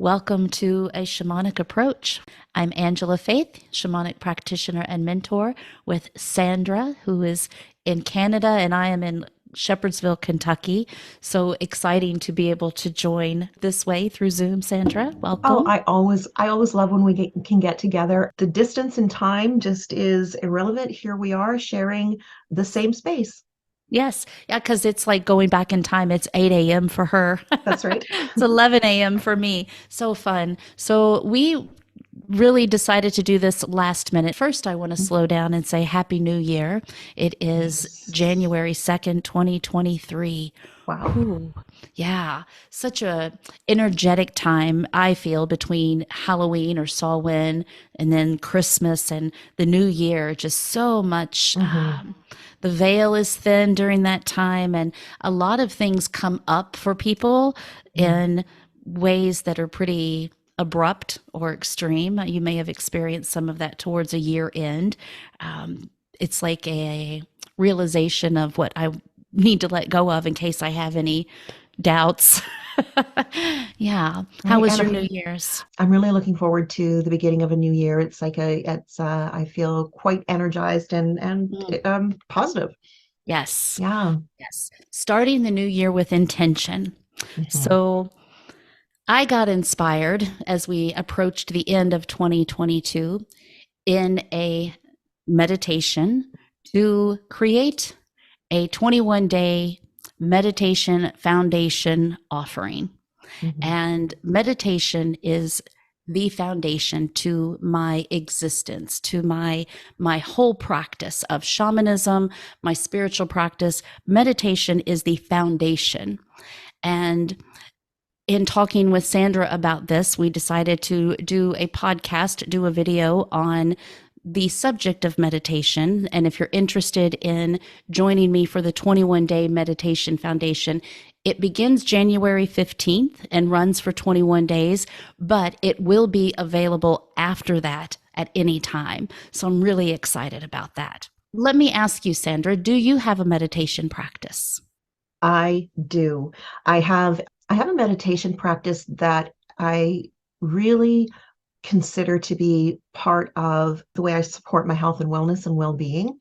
Welcome to A Shamanic Approach. I'm Angela Faith, shamanic practitioner and mentor with Sandra, who is in Canada, and I am in Shepherdsville, Kentucky. So exciting to be able to join this way through Zoom, Sandra. Oh, Welcome. I always love when can get together. The distance and time just is irrelevant. Here we are sharing the same space. Yes. Yeah, because it's like going back in time. It's 8 a.m. for her. That's right. It's 11 a.m. for me. So fun. So we really decided to do this last minute. First, I want to slow down and say Happy New Year. It is Yes. January 2nd, 2023. Wow. Whew. Yeah, such a energetic time I feel between Halloween or Samhain and then Christmas and the New Year. Just so much. Hmm. The veil is thin during that time, and a lot of things come up for people in ways that are pretty abrupt or extreme. You may have experienced some of that towards a year end. It's like a realization of what I need to let go of in case I have any doubts. Yeah. How Right. was And your New Year's? I'm really looking forward to the beginning of a new year. I feel quite energized and Mm, positive. yes. Yeah. Yes. Starting the new year with intention. Hmm. So I got inspired as we approached the end of 2022 in a meditation to create a 21-day meditation foundation offering. Hmm. And meditation is the foundation to my existence, to my whole practice of shamanism, my spiritual practice. Meditation is the foundation. And in talking with Sandra about this, we decided to do a podcast, do a video on the subject of meditation. And if you're interested in joining me for the 21-day meditation foundation, it begins January 15th and runs for 21 days, but it will be available after that at any time. So I'm really excited about that. Let me ask you, Sandra, do you have a meditation practice? I do. I have I have a meditation practice that I really consider to be part of the way I support my health and wellness and well-being.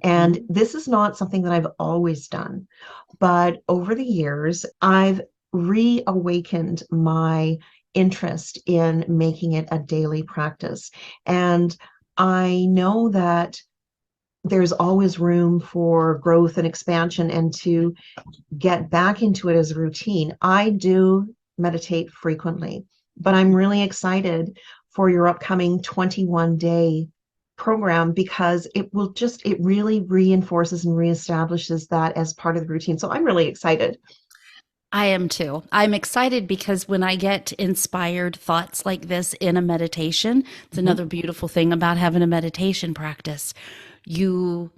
And Mhm. this is not something that I've always done, but over the years, I've reawakened my interest in making it a daily practice. And I know that there's always room for growth and expansion and to get back into it as a routine. I do meditate frequently, but I'm really excited for your upcoming 21-day program because it really reinforces and reestablishes that as part of the routine. So I'm really excited. I am too. I'm excited because when I get inspired thoughts like this in a meditation, it's Mhm. another beautiful thing about having a meditation practice. You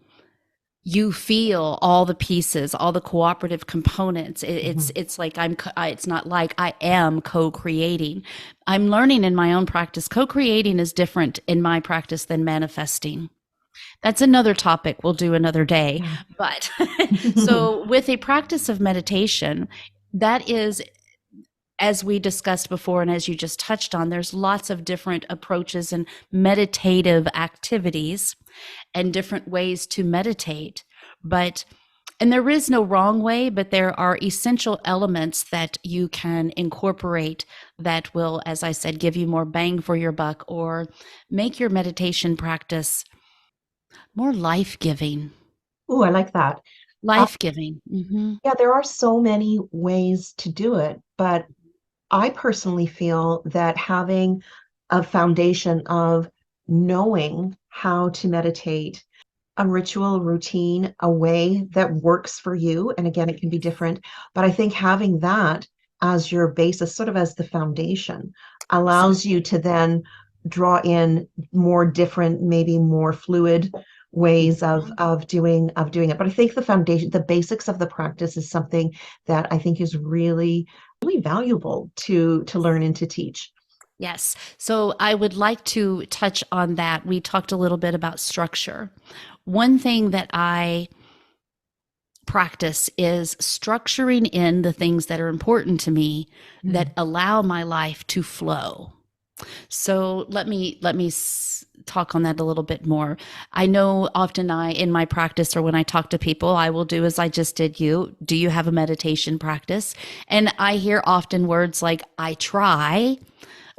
you feel all the pieces, all the cooperative components. It's Mhm. it's like it's not like I am co-creating. I'm learning in my own practice. Co-creating is different in my practice than manifesting. That's another topic we'll do another day. Yeah. But so with a practice of meditation, that is, as we discussed before and as you just touched on, there's lots of different approaches and meditative activities and different ways to meditate. But and there is no wrong way, but there are essential elements that you can incorporate that will, as I said, give you more bang for your buck or make your meditation practice more life giving. Oh, I like that. Uh, Life giving. Hmm. yeah, there are so many ways to do it, but I personally feel that having a foundation of knowing how to meditate, a ritual, routine, a way that works for you, and again, it can be different, but I think having that as your basis, sort of as the foundation, allows you Exactly. to then draw in more different, maybe more fluid ways Mhm. of doing it. But I think the foundation, the basics of the practice is something that I think is really valuable to learn and to teach. Yes. So I would like to touch on that. We talked a little bit about structure. One thing that I practice is structuring in the things that are important to me Mm. that allow my life to flow. So let me talk on that a little bit more. I know often I in my practice or when I talk to people, I will do as I just did you. Do you have a meditation practice? And I hear often words like I try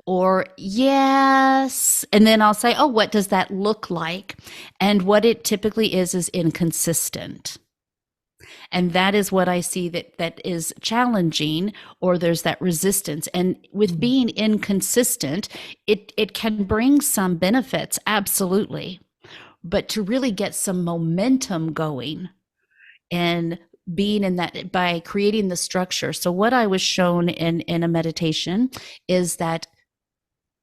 or yes, and then I'll say, "Oh, what does that look like?" And what it typically is inconsistent. And that is what I see that is challenging, or there's that resistance. And with Mm. being inconsistent, it can bring some benefits, absolutely. But to really get some momentum going and being in that by creating the structure. So what I was shown in a meditation is that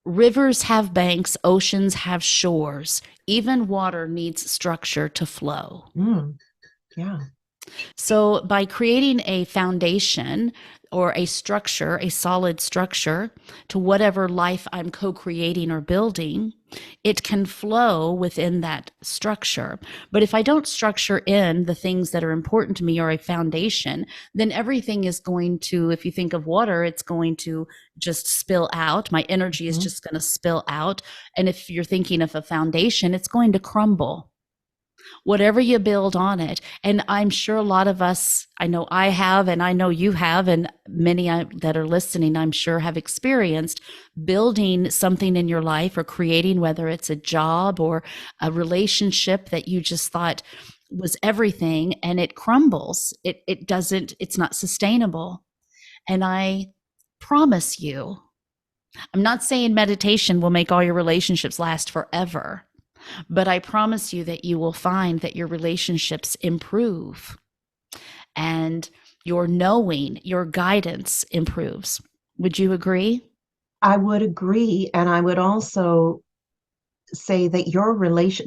rivers have banks, oceans have shores. Even water needs structure to flow. Mm. Yeah. So, by creating a foundation or a structure, a solid structure to whatever life I'm co creating or building, it can flow within that structure. But if I don't structure in the things that are important to me or a foundation, then everything is going to, if you think of water, it's going to just spill out. My energy is Mhm. just going to spill out. And if you're thinking of a foundation, it's going to crumble whatever you build on it. And I'm sure a lot of us, I know I have, and I know you have, and many that are listening, I'm sure have experienced building something in your life or creating, whether it's a job or a relationship that you just thought was everything, and it crumbles. It doesn't, it's not sustainable. And I promise you, I'm not saying meditation will make all your relationships last forever, but I promise you that you will find that your relationships improve and your knowing, your guidance improves. Would you agree? I would agree. And I would also say that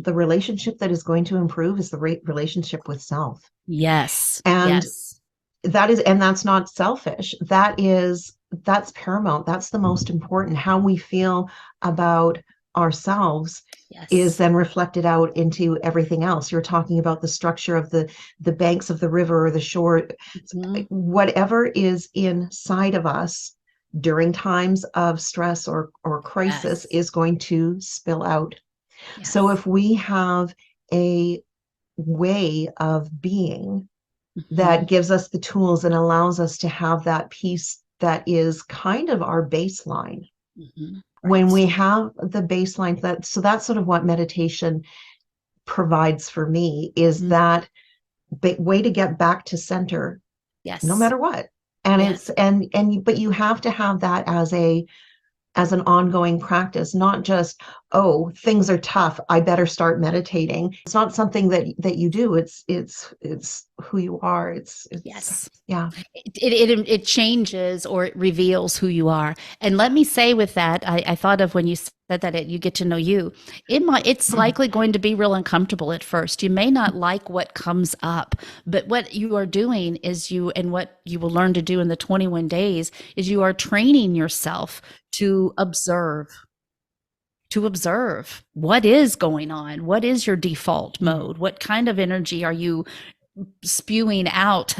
the relationship that is going to improve is the relationship with self. Yes. And Yes. and that's not selfish. That's paramount. That's the most important. How we feel about ourselves is Yes. then reflected out into everything else. You're talking about the structure of the banks of the river or the shore. Mhm. Whatever is inside of us during times of stress or crisis Yes. is going to spill out. So Yes. if we have a way of being that Mhm. gives us the tools and allows us to have that peace that is kind of our baseline. Mhm. When Right. we have the baseline, that's sort of what meditation provides for me, is Mhm. that way to get back to center no Yes. matter what. And Yes. it's and but you have to have that as an ongoing practice, not just, oh, things are tough, I better start meditating. It's not something that you do. It's who you are. It's Yes. yeah. It changes or it reveals who you are. And let me say with that, I thought of when you said that you get to know you. It's likely going to be real uncomfortable at first. You may not like what comes up, but what you are doing is and what you will learn to do in the 21 days is you are training yourself to observe. To observe what is going on. What is your default Mm. mode? What kind of energy are you spewing out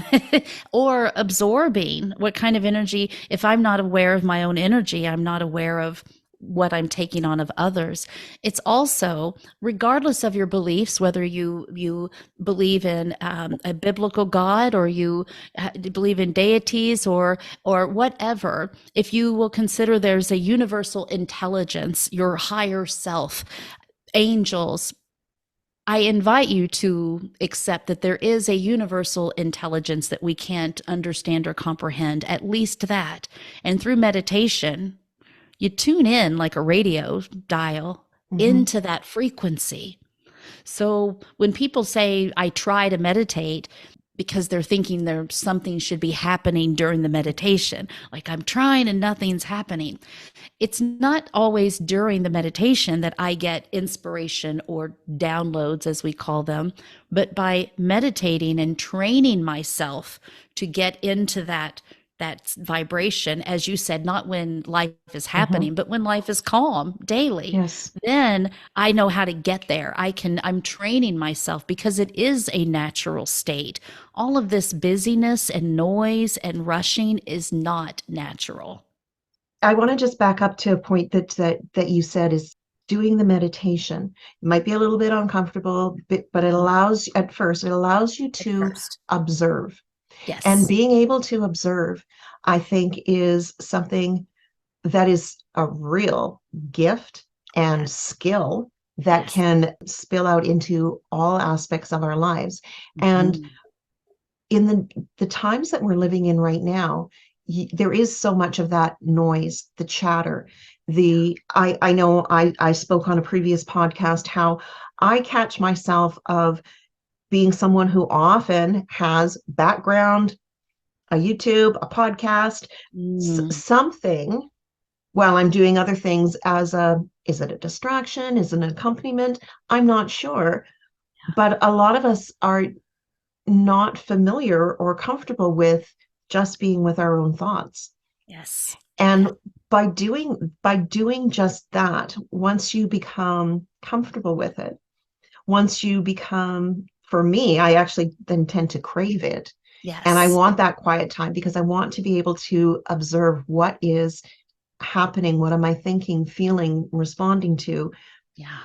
or absorbing? What kind of energy? If I'm not aware of my own energy, I'm not aware of what I'm taking on of others. It's also, regardless of your beliefs, whether you believe in a biblical God or you believe in deities or whatever, if you will consider there's a universal intelligence, your higher self, angels, I invite you to accept that there is a universal intelligence that we can't understand or comprehend, at least that. And through meditation, you tune in like a radio dial Mhm. into that frequency. So when people say, I try to meditate, because they're thinking there's something should be happening during the meditation, like I'm trying and nothing's happening. It's not always during the meditation that I get inspiration or downloads, as we call them, but by meditating and training myself to get into that that vibration, as you said, not when life is Mhm. happening, but when life is calm daily. Yes. Then I know how to get there. I'm training myself because it is a natural state. All of this busyness and noise and rushing is not natural. I want to just back up to a point that you said is doing the meditation. It might be a little bit uncomfortable, but it allows at first it allows you At to first. observe. And Yes. being able to observe, I think, is something that is a real gift and Yes. skill that Yes. can spill out into all aspects of our lives. And Mhm. in the times that we're living in right now, there is so much of that noise, the chatter. I know I spoke on a previous podcast how I catch myself of being someone who often has background, a YouTube, a podcast, Mm. something while I'm doing other things as a, is it a distraction? Is it an accompaniment? I'm not sure. But a lot of us are not familiar or comfortable with just being with our own thoughts. Yes. And Yes. by doing just that, once you become comfortable with it, once you become, for me, I actually then tend to crave it. And I Yes. want that quiet time because I want to be able to observe what is happening, what am I thinking, feeling, responding to Yeah.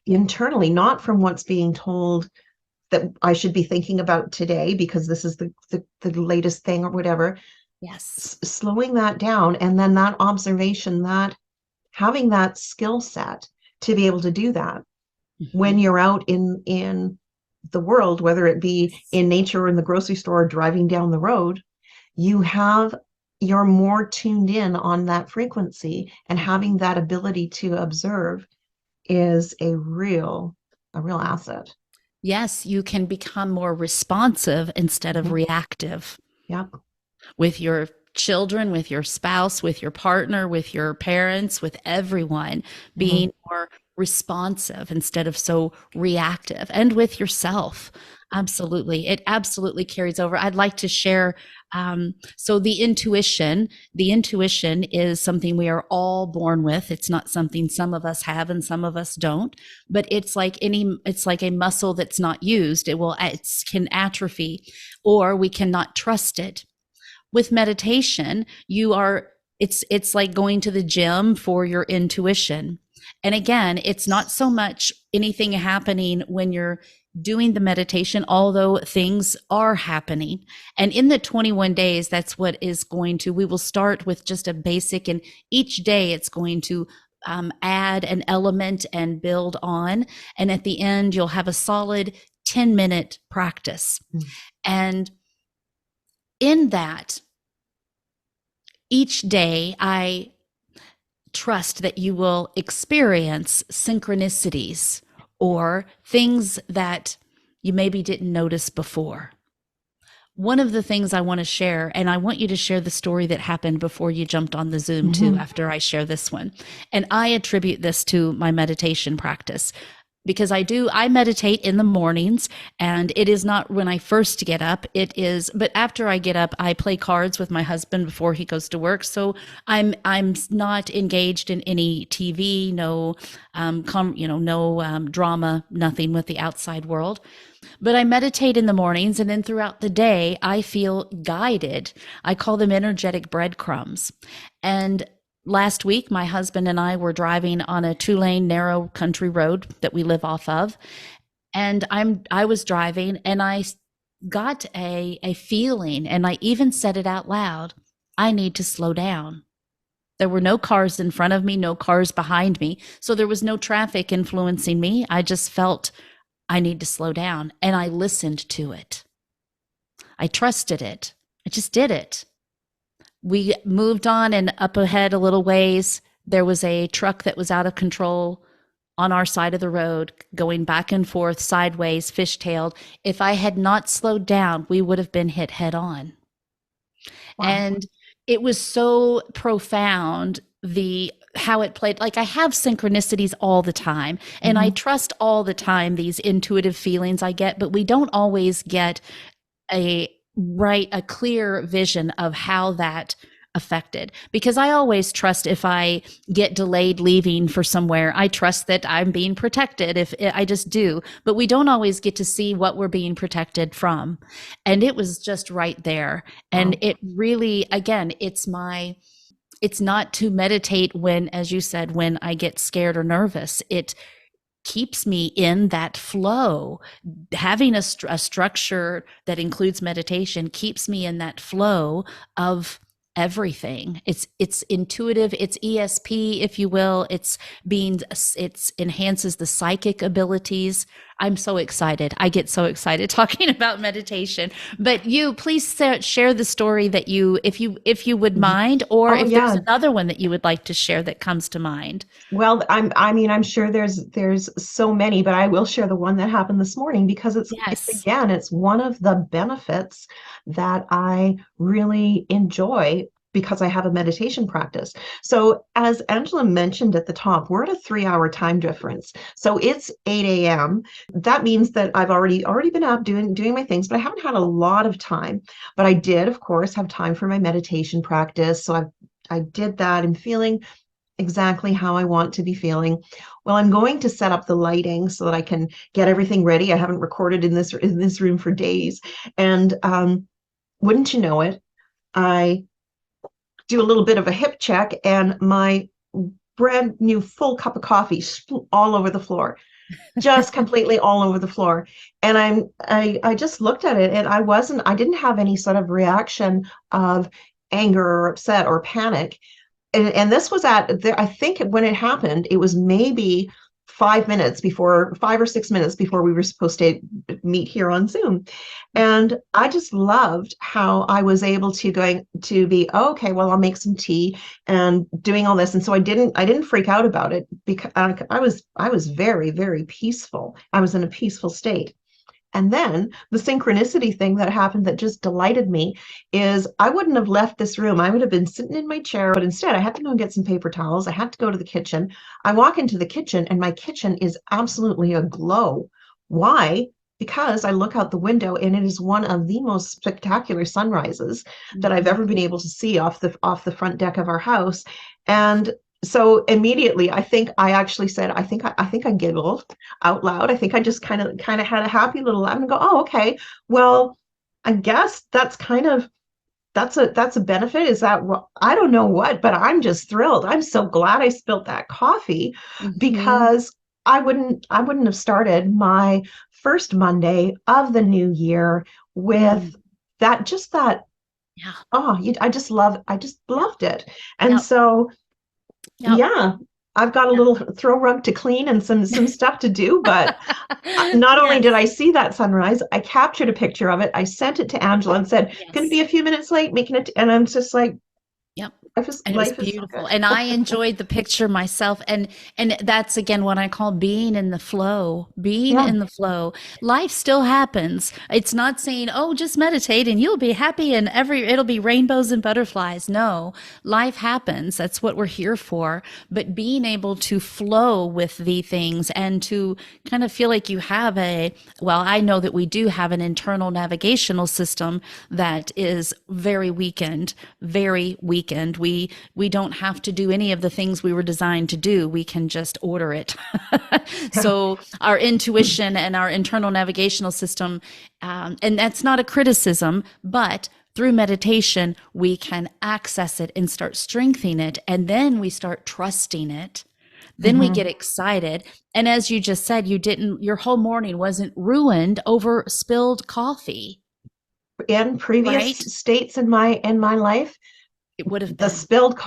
internally, not from what's being told that I should be thinking about today because this is the latest thing or whatever. Yes. Slowing that down and then that observation, that having that skill set to be able to do that when Mhm. you're out in the world, whether it be Yes. in nature or in the grocery store or driving down the road, you have you're more tuned in on that frequency, and having Mhm. that ability to observe is a real asset. Yes, you can become more responsive instead of Mhm. reactive Yep. with your children, with your spouse, with your partner, with your parents, with everyone, Mhm. being more responsive instead of so reactive, and with yourself. Absolutely. It absolutely carries over. I'd like to share. So the intuition is something we are all born with. It's not something some of us have and some of us don't, but it's like a muscle that's not used. It can atrophy, or we cannot trust it. With meditation, it's like going to the gym for your intuition. And again, it's not so much anything happening when you're doing the meditation, although things are happening. And in the 21 days, that's what is going to, we will start with just a basic, and each day it's going to add an element and build on. And at the end, you'll have a solid 10-minute practice. Mm. And in that, each day I trust that you will experience synchronicities or things that you maybe didn't notice before. One of the things I want to share, and I want you to share the story that happened before you jumped on the Zoom too, Mhm. after I share this one. And I attribute this to my meditation practice because I meditate in the mornings, and it is not when I first get up. It is, but after I get up, I play cards with my husband before he goes to work. So I'm not engaged in any TV, no, no drama, nothing with the outside world. But I meditate in the mornings, and then throughout the day, I feel guided. I call them energetic breadcrumbs. And last week, my husband and I were driving on a 2-lane narrow country road that we live off of. And I was driving, and I got a feeling, and I even said it out loud. I need to slow down. There were no cars in front of me, no cars behind me. So there was no traffic influencing me. I just felt I need to slow down. And I listened to it. I trusted it. I just did it. We moved on, and up ahead a little ways, there was a truck that was out of control on our side of the road, going back and forth, sideways, fishtailed. If I had not slowed down, we would have been hit head on. Wow. And it was so profound, the how it played. Like, I have synchronicities all the time, and I Mhm. trust all the time these intuitive feelings I get, but we don't always get a right, a clear vision of how that affected. Because I always trust, if I get delayed leaving for somewhere, I trust that I'm being protected. If I just do, but we don't always get to see what we're being protected from. And it was just right there. And Wow. it really, again, it's not to meditate when, as you said, when I get scared or nervous. It keeps me in that flow. Having a structure that includes meditation keeps me in that flow of everything. It's intuitive, it's ESP, if you will. It's enhances the psychic abilities. I'm so excited. I get so excited talking about meditation. But you, please share the story that you, if you would mind, or Oh if there's yeah. another one that you would like to share that comes to mind. Well, I mean, I'm sure there's so many, but I will share the one that happened this morning because it's Yes. again, it's one of the benefits that I really enjoy because I have a meditation practice. So as Angela mentioned at the top, we're at a 3 hour time difference. So it's 8 a.m. That means that I've already been up doing my things, but I haven't had a lot of time. But I did, of course, have time for my meditation practice. So I did that. I'm feeling exactly how I want to be feeling. Well, I'm going to set up the lighting so that I can get everything ready. I haven't recorded in this room for days, and wouldn't you know it, I do a little bit of a hip check, and my brand new full cup of coffee all over the floor, just completely all over the floor. And I just looked at it, and I didn't have any sort of reaction of anger or upset or panic. And this was I think when it happened, it was maybe 5 or 6 minutes before we were supposed to meet here on Zoom. And I just loved how I was able to be, oh, okay, well, I'll make some tea and doing all this. And so I didn't freak out about it because I was very, very peaceful. I was in a peaceful state. And then the synchronicity thing that happened that just delighted me is I wouldn't have left this room. I would have been sitting in my chair, but instead I had to go and get some paper towels. I had to go to the kitchen. I walk into the kitchen and my kitchen is absolutely aglow. Why? Because I look out the window and it is one of the most spectacular sunrises that I've Mhm. ever been able to see off the front deck of our house. And so immediately, I think I actually said, I think I giggled out loud. I think I just kind of had a happy little laugh and go, oh, okay. Well, I guess that's a benefit. Is that what I don't know what, but I'm just thrilled. I'm so glad I spilt that coffee Mhm. because I wouldn't have started my first Monday of the new year with Mm. that Yeah. I just Yep. loved it. And Yep. so Yep. yeah, I've got a little throw rug to clean and some stuff to do, but not only did Yes. I see that sunrise, I captured a picture of it. I sent it to Angela and said, "Going to Yes. be a few minutes late making it." And I'm just like, Yep. life is And it was life is so beautiful. good. And I enjoyed the picture myself. And that's again what I call being in the flow. Being Yeah. in the flow. Life still happens. It's not saying, "Oh, just meditate and you'll be happy and it'll be rainbows and butterflies." No. Life happens. That's what we're here for. But being able to flow with the things and to kind of feel like you have well, I know that we do have an internal navigational system that is very weakened, very weakened. We don't have to do any of the things we were designed to do. We can just order it. Yeah. So our intuition and our internal navigational system, and that's not a criticism, but through meditation, we can access it and start strengthening it. And then we start trusting it. Then we get Mhm. excited. And as you just said, your whole morning wasn't ruined over spilled coffee, In previous right? states in my life, It would have been the spilled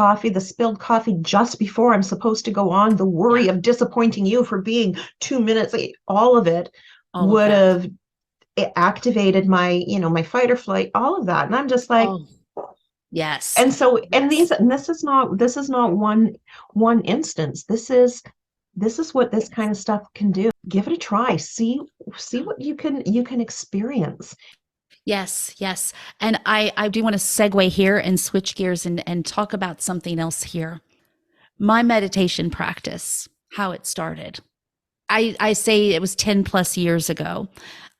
coffee just before I'm supposed to go on, the yeah, worry of disappointing you for being 2 minutes late, all of it all of would that. have activated my fight or flight, all of that. And I'm just like, Oh, yes. and so, Yes. and this is not one instance. This is what this kind of stuff can do. Give it a try. See what you can experience. Yes, yes. And I do want to segue here and switch gears and talk about something else here. My meditation practice, how it started. I say it was 10 plus years ago.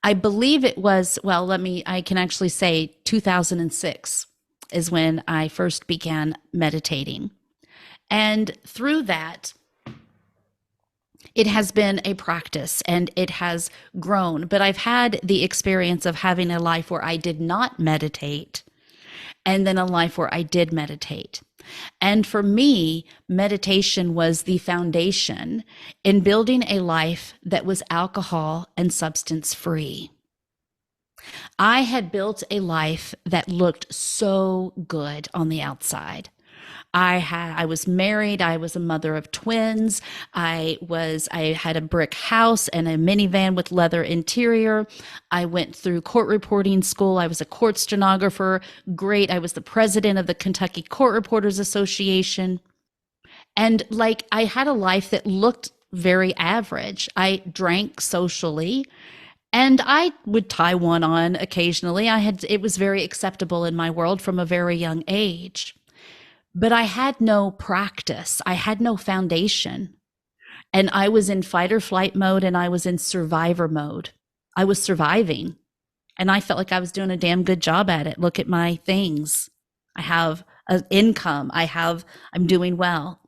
I believe it was, well, I can actually say 2006 is when I first began meditating. And through that, it has been a practice and it has grown. But I've had the experience of having a life where I did not meditate and then a life where I did meditate. And for me, meditation was the foundation in building a life that was alcohol and substance free. I had built a life that looked so good on the outside. I was married, I was a mother of twins. I had a brick house and a minivan with leather interior. I went through court reporting school. I was a court stenographer. Great. I was the president of the Kentucky Court Reporters Association. And like I had a life that looked very average. I drank socially. And I would tie one on occasionally. It was very acceptable in my world from a very young age. But I had no practice. I had no foundation. And I was in fight or flight mode and I was in survivor mode. I was surviving and I felt like I was doing a damn good job at it. Look at my things. I have an income. I'm doing well.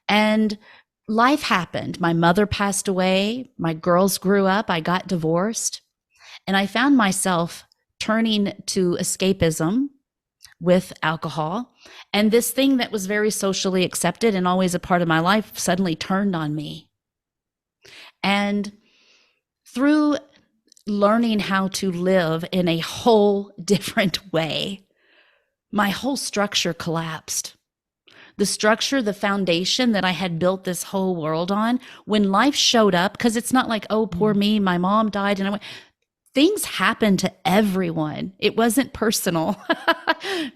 And life happened. My mother passed away. My girls grew up. I got divorced. And I found myself turning to escapism with alcohol. And this thing that was very socially accepted and always a part of my life suddenly turned on me. And through learning how to live in a whole different way, my whole structure collapsed. The structure, the foundation that I had built this whole world on, when life showed up, because it's not like, oh, poor me, my mom died, and I went, things happen to everyone. It wasn't personal.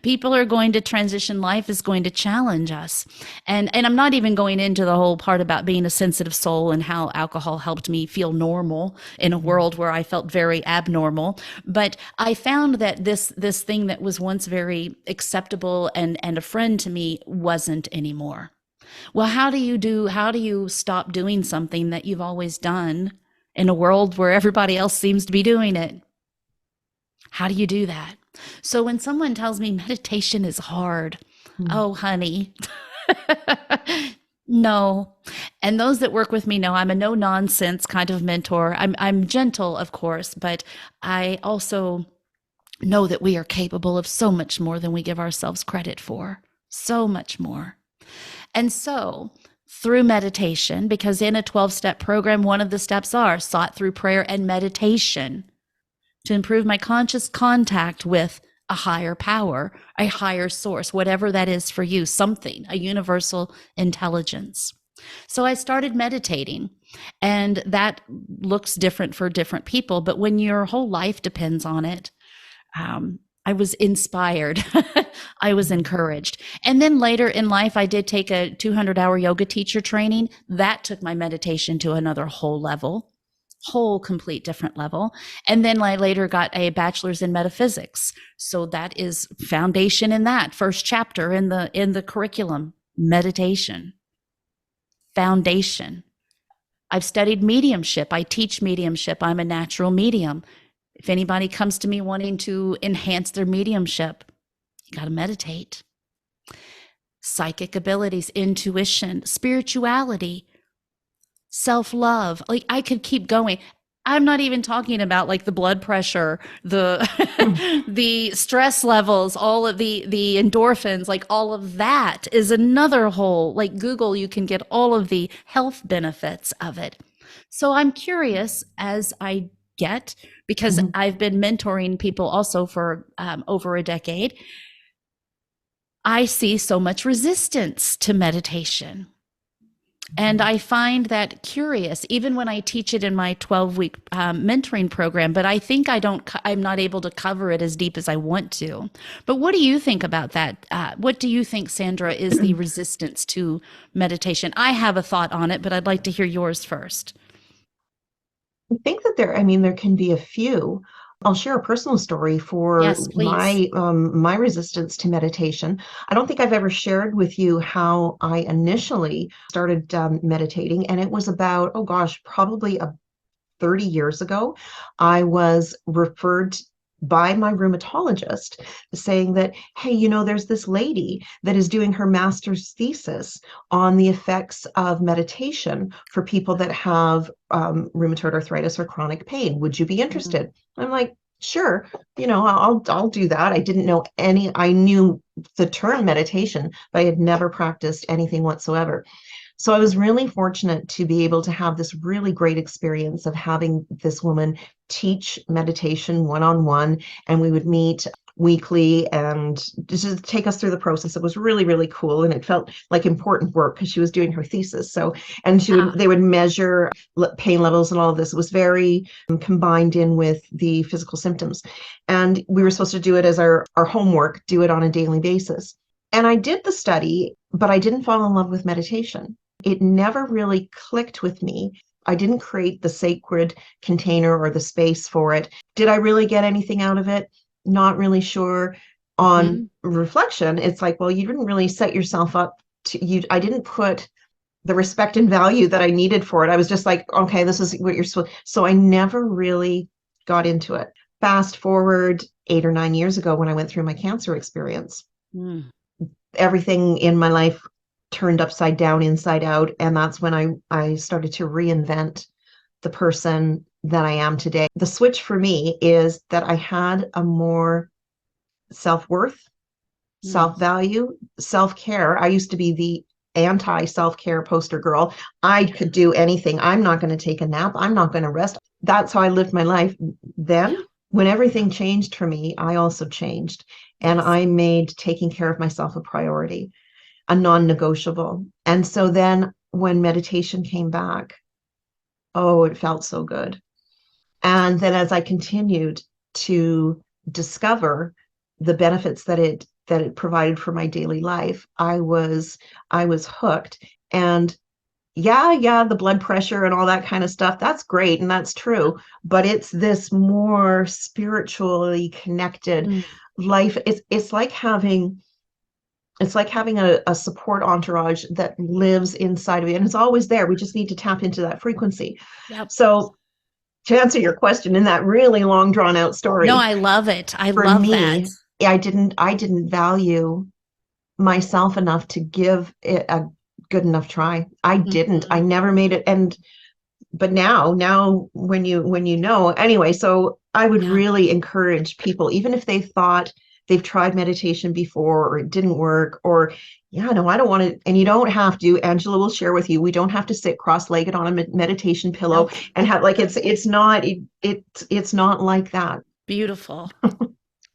People are going to transition. Life is going to challenge us. And I'm not even going into the whole part about being a sensitive soul and how alcohol helped me feel normal in a world where I felt very abnormal. But I found that this thing that was once very acceptable and a friend to me wasn't anymore. Well, how do you stop doing something that you've always done in a world where everybody else seems to be doing it? How do you do that? So when someone tells me meditation is hard, oh, honey, no. And those that work with me know I'm a no nonsense kind of mentor. I'm gentle, of course, but I also know that we are capable of so much more than we give ourselves credit for. So much more. And so through meditation, because in a 12-step program, one of the steps are sought through prayer and meditation to improve my conscious contact with a higher power, a higher source, whatever that is for you, something, a universal intelligence. So I started meditating, and that looks different for different people, but when your whole life depends on it, I was inspired. I was encouraged. And then later in life, I did take a 200-hour yoga teacher training. That took my meditation to another whole complete different level. And then I later got a bachelor's in metaphysics. So that is foundation in that first chapter in the curriculum, meditation, foundation. I've studied mediumship. I teach mediumship. I'm a natural medium. If anybody comes to me wanting to enhance their mediumship, you got to meditate. Psychic abilities, intuition, spirituality, self-love. Like I could keep going. I'm not even talking about like the blood pressure, the the stress levels, all of the endorphins, like all of that is another whole, like Google, you can get all of the health benefits of it. So I'm curious as I get, because I've been mentoring people also for over a decade. I see so much resistance to meditation. And I find that curious, even when I teach it in my 12-week mentoring program, but I think I'm not able to cover it as deep as I want to. But what do you think about that? What do you think, Sandra, is the resistance to meditation? I have a thought on it, but I'd like to hear yours first. I think that there can be a few. I'll share a personal story for Yes, please. my resistance to meditation. I don't think I've ever shared with you how I initially started meditating, and it was about, oh gosh, probably 30 years ago, I was referred by my rheumatologist saying that, hey, there's this lady that is doing her master's thesis on the effects of meditation for people that have rheumatoid arthritis or chronic pain. Would you be Mm. interested? I'm like, sure, I'll do that. I didn't know any, I knew the term meditation, but I had never practiced anything whatsoever. So I was really fortunate to be able to have this really great experience of having this woman teach meditation one-on-one, and we would meet weekly and just take us through the process. It was really, really cool, and it felt like important work because she was doing her thesis. So, and Yeah. they would measure pain levels and all of this. It was very combined in with the physical symptoms, and we were supposed to do it as our homework, do it on a daily basis. And I did the study, but I didn't fall in love with meditation. It never really clicked with me. I didn't create the sacred container or the space for it. Did I really get anything out of it? Not really sure. On Mhm. reflection, it's like, well, you didn't really set yourself up to you. I didn't put the respect and value that I needed for it. I was just like, okay, this is what you're supposed. So I never really got into it. Fast forward 8 or 9 years ago when I went through my cancer experience, Mm. everything in my life turned upside down, inside out. And that's when I started to reinvent the person that I am today. The switch for me is that I had a more self-worth, Mm. self-value, self-care. I used to be the anti self-care poster girl. I could do anything. I'm not going to take a nap. I'm not going to rest. That's how I lived my life. Then, Yeah. when Yeah. everything changed for me, I also changed. And Yes. I made taking care of myself a priority, a non-negotiable. And so then when meditation came back, oh, it felt so good. And then as I continued to discover the benefits that it provided for my daily life, I was hooked. And yeah, the blood pressure and all that kind of stuff, that's great and that's true, but it's this more spiritually connected Mm. life. It's like having a support entourage that lives inside of you, and it's always there. We just need to tap into that frequency. Yep. So, to answer your question in that really long drawn out No, story, I love it. I for love that. me, I didn't value myself enough to give it a good enough try. I Mhm. never made it. And but now when anyway, so I would Yeah. really encourage people, even if they thought they've tried meditation before or it didn't work, or yeah, no, I don't want to. And you don't have to. Angela will share with you, we don't have to sit cross-legged on a meditation pillow Nope. and have like it's not like that. Beautiful.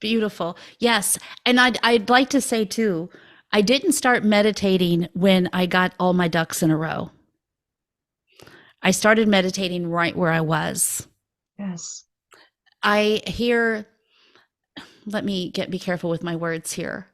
Beautiful. Yes. And I'd like to say too, I didn't start meditating when I got all my ducks in a row. I started meditating right where I was. Yes. I hear, let me be careful with my words here.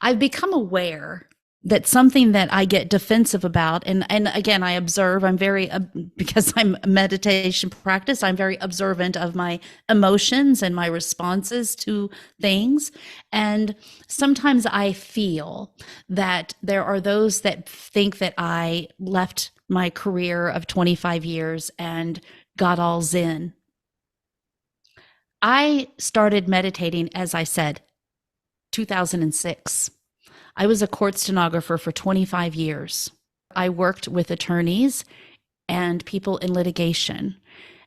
I've become aware that something that I get defensive about, and again, I observe. I'm very because I'm a meditation practice. I'm very observant of my emotions and my responses to things, and sometimes I feel that there are those that think that I left my career of 25 years and got all Zen. I started meditating, as I said, 2006. I was a court stenographer for 25 years. I worked with attorneys and people in litigation,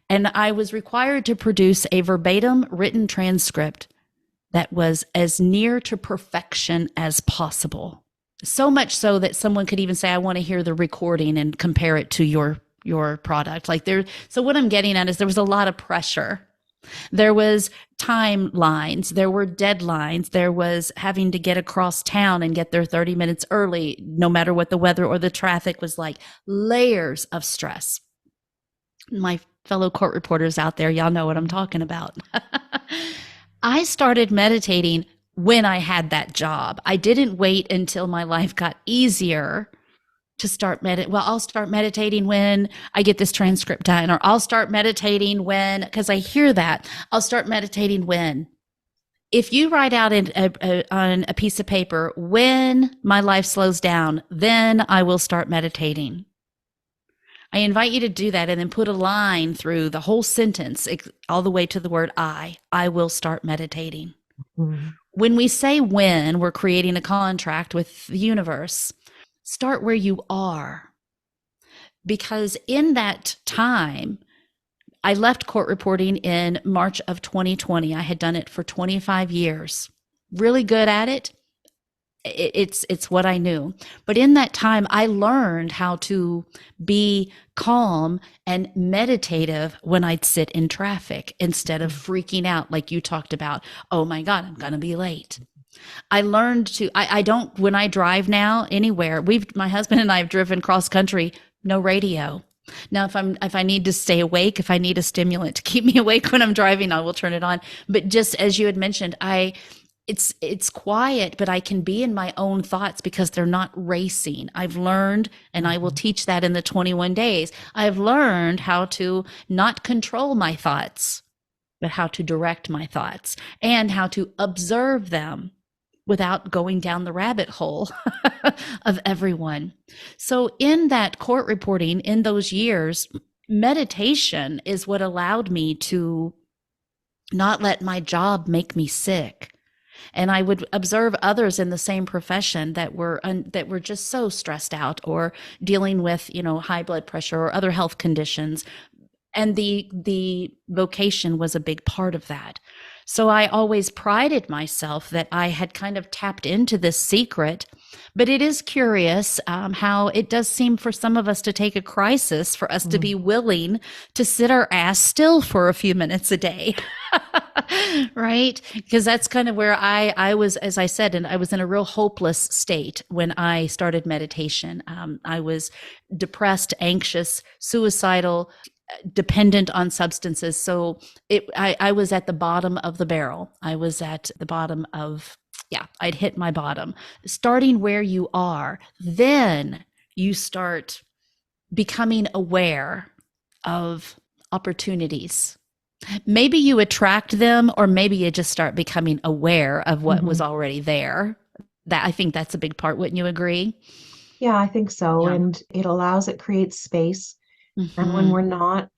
and I was required to produce a verbatim written transcript that was as near to perfection as possible. So much so that someone could even say, I want to hear the recording and compare it to your product. Like there, so what I'm getting at is there was a lot of pressure. There was timelines, there were deadlines, there was having to get across town and get there 30 minutes early, no matter what the weather or the traffic was like. Layers of stress. My fellow court reporters out there, y'all know what I'm talking about. I started meditating when I had that job. I didn't wait until my life got easier to start well, I'll start meditating when I get this transcript done, or I'll start meditating when, because I hear that, I'll start meditating when. If you write out on a piece of paper, when my life slows down, then I will start meditating. I invite you to do that and then put a line through the whole sentence, all the way to the word I will start meditating. Mhm. When we say when, we're creating a contract with the universe. Start where you are. Because in that time, I left court reporting in March of 2020. I had done it for 25 years. Really good at it. It's what I knew. But in that time, I learned how to be calm and meditative when I'd sit in traffic instead of freaking out like you talked about. Oh my God, I'm going to be late. I learned to, I don't, when I drive now anywhere, my husband and I have driven cross country, no radio. Now, if I need to stay awake, if I need a stimulant to keep me awake when I'm driving, I will turn it on. But just as you had mentioned, it's quiet, but I can be in my own thoughts because they're not racing. I've learned, and I will Mhm. teach that in the 21 days. I've learned how to not control my thoughts, but how to direct my thoughts and how to observe them without going down the rabbit hole of everyone. So, in that court reporting, in those years, meditation is what allowed me to not let my job make me sick. And I would observe others in the same profession that were just so stressed out or dealing with, high blood pressure or other health conditions, and the vocation was a big part of that. So I always prided myself that I had kind of tapped into this secret. But it is curious how it does seem for some of us to take a crisis for us to be willing to sit our ass still for a few minutes a day. Right? Because that's kind of where I was, as I said, and I was in a real hopeless state when I started meditation. I was depressed, anxious, suicidal, dependent on substances. So I was at the bottom of the barrel. I was at the bottom of, yeah, I'd hit my bottom. Starting where you are, then you start becoming aware of opportunities. Maybe you attract them, or maybe you just start becoming aware of what was Mhm. already there. That, I think that's a big part. Wouldn't you agree? Yeah, I think so. Yeah. And it creates space. And when Hmm. we're not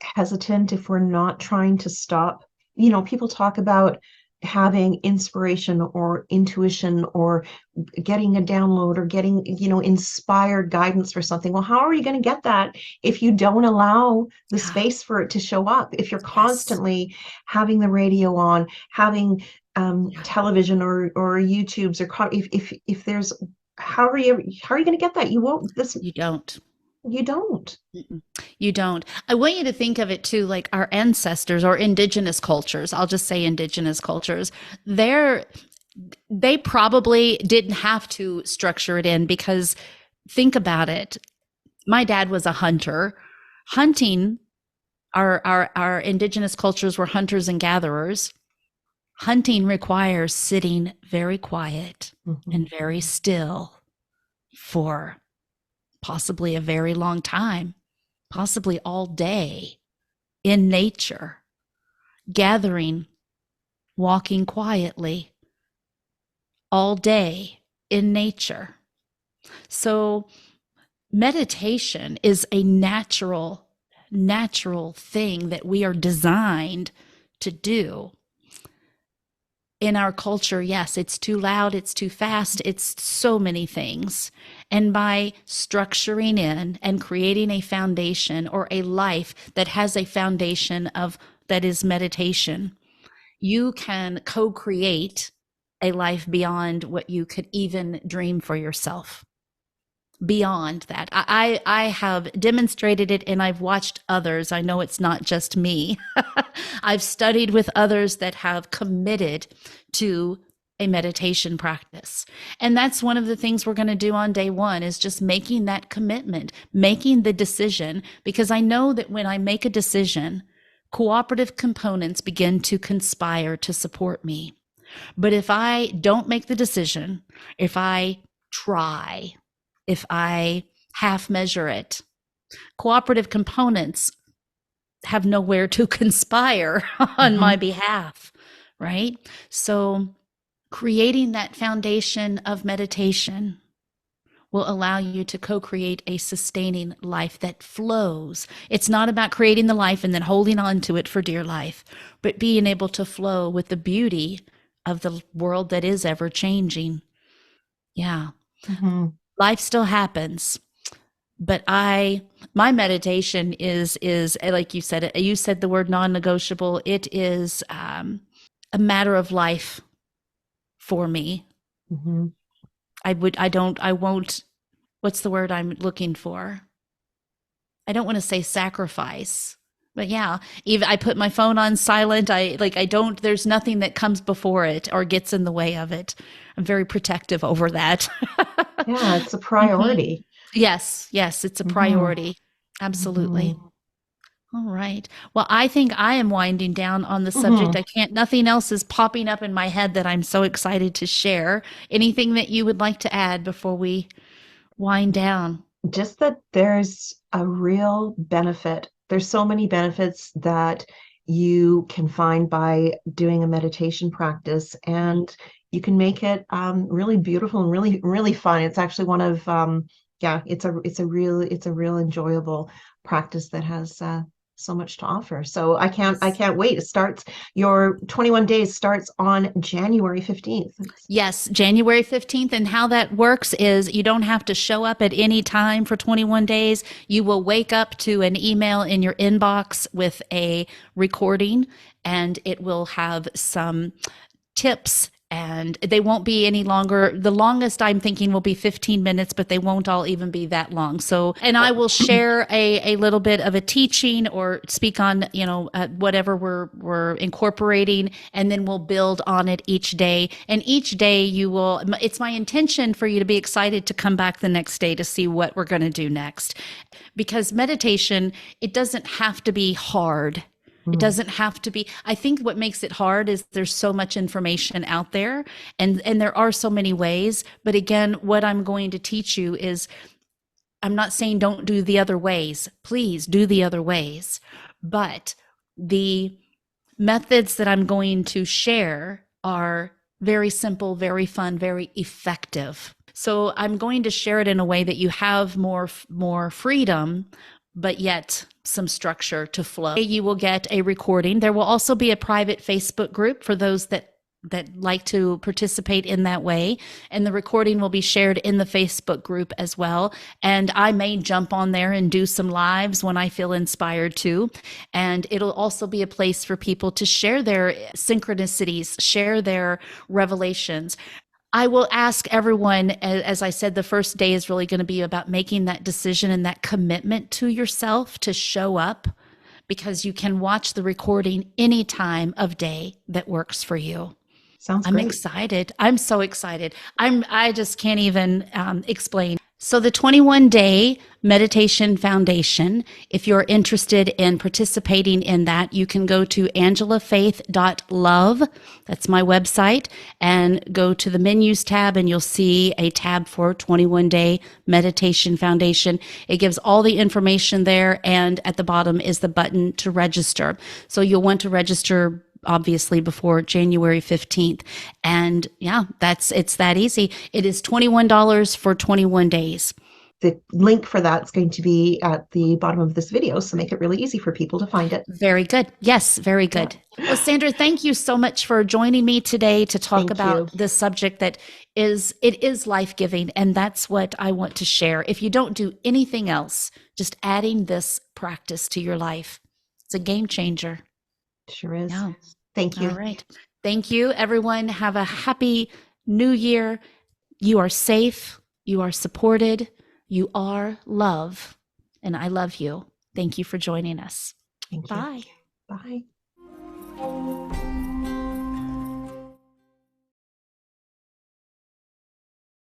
hesitant, if we're not trying to stop, people talk about having inspiration or intuition or getting a download or getting, inspired guidance for something. Well, how are you going to get that if you don't allow the Yeah. space for it to show up? If you're Yes. constantly having the radio on, having Yeah. television or YouTube's if there's how are you going to get that? You won't. This You don't. You don't. Mm-mm. You don't. I want you to think of it too, like our ancestors or indigenous cultures. I'll just say indigenous cultures. They're they probably didn't have to structure it in because think about it. My dad was a hunter. Hunting, our indigenous cultures were hunters and gatherers. Hunting requires sitting very quiet Mhm. and very still for possibly a very long time, possibly all day in nature, gathering, walking quietly all day in nature. So meditation is a natural thing that we are designed to do. In our culture, yes, it's too loud, it's too fast, it's so many things. And by structuring in and creating a foundation or a life that has a foundation of that is meditation, you can co-create a life beyond what you could even dream for yourself. Beyond that, I have demonstrated it and I've watched others. I know it's not just me. I've studied with others that have committed to a meditation practice. And that's one of the things we're going to do on day one is just making that commitment, making the decision, because I know that when I make a decision, cooperative components begin to conspire to support me. But if I don't make the decision, if I try, if I half measure it, cooperative components have nowhere to conspire on my Mhm. behalf, right? So, creating that foundation of meditation will allow you to co-create a sustaining life that flows. It's not about creating the life and then holding on to it for dear life, but being able to flow with the beauty of the world that is ever changing. Yeah. Mhm. Life still happens, but my meditation is like you said the word non-negotiable. It is a matter of life for me. Mhm. I won't, what's the word I'm looking for? I don't want to say sacrifice, but yeah, even I put my phone on silent. I don't, there's nothing that comes before it or gets in the way of it. I'm very protective over that. Yeah, it's a Mhm. priority. Yes, yes, it's a Mhm. priority. Absolutely. Mhm. All right. Well, I think I am winding down on the subject. Mhm. I can't, nothing else is popping up in my head that I'm so excited to share. Anything that you would like to add before we wind down? Just that there's a real benefit. There's so many benefits that you can find by doing a meditation practice, and you can make it really beautiful and really, really fun. It's actually one of yeah, it's a real enjoyable practice that has so much to offer. So I Yes. can't wait. It starts your 21 days starts on January 15th. Yes, January 15th. And how that works is you don't have to show up at any time for 21 days. You will wake up to an email in your inbox with a recording, and it will have some tips, and they won't be any longer. The longest I'm thinking will be 15 minutes, but they won't all even be that long. So, and I will share a little bit of a teaching or speak on, whatever we're incorporating, and then we'll build on it each day. And each day it's my intention for you to be excited to come back the next day to see what we're going to do next. Because meditation, it doesn't have to be hard. It Mm, doesn't have to be. I think what makes it hard is there's so much information out there, and there are so many ways. But again, what I'm going to teach you is, I'm not saying don't do the other ways. Please do the other ways. But the methods that I'm going to share are very simple, very fun, very effective. So I'm going to share it in a way that you have more freedom, but yet some structure to flow. You will get a recording. There will also be a private Facebook group for those that like to participate in that way, and the recording will be shared in the Facebook group as well. And I may jump on there and do some lives when I feel inspired to. And it'll also be a place for people to share their synchronicities, share their revelations. I will ask everyone, as I said, the first day is really going to be about making that decision and that commitment to yourself to show up, because you can watch the recording any time of day that works for you. sounds I'm great. excited. I'm so excited. I just can't even explain. So the 21-day meditation foundation, if you're interested in participating in that, you can go to angelafaith.love. That's my website, and go to the menus tab, and you'll see a tab for 21-day meditation foundation. It gives all the information there, and at the bottom is the button to register. So you'll want to register obviously before January 15th. And yeah, it's that easy. It is $21 for 21 days. The link for that's going to be at the bottom of this video, so make it really easy for people to find it. Very good. Yes, very Yeah. good. Well, Sandra, thank you so much for joining me today to talk Thank about you. this subject that is life-giving, and that's what I want to share. If you don't do anything else, just adding this practice to your life, it's a game changer. Sure is. Yeah. Thank All you. right. Thank you, everyone. Have a happy new year. You are safe. You are supported. You are love. And I love you. Thank you for joining us. Thank you. Bye. Bye.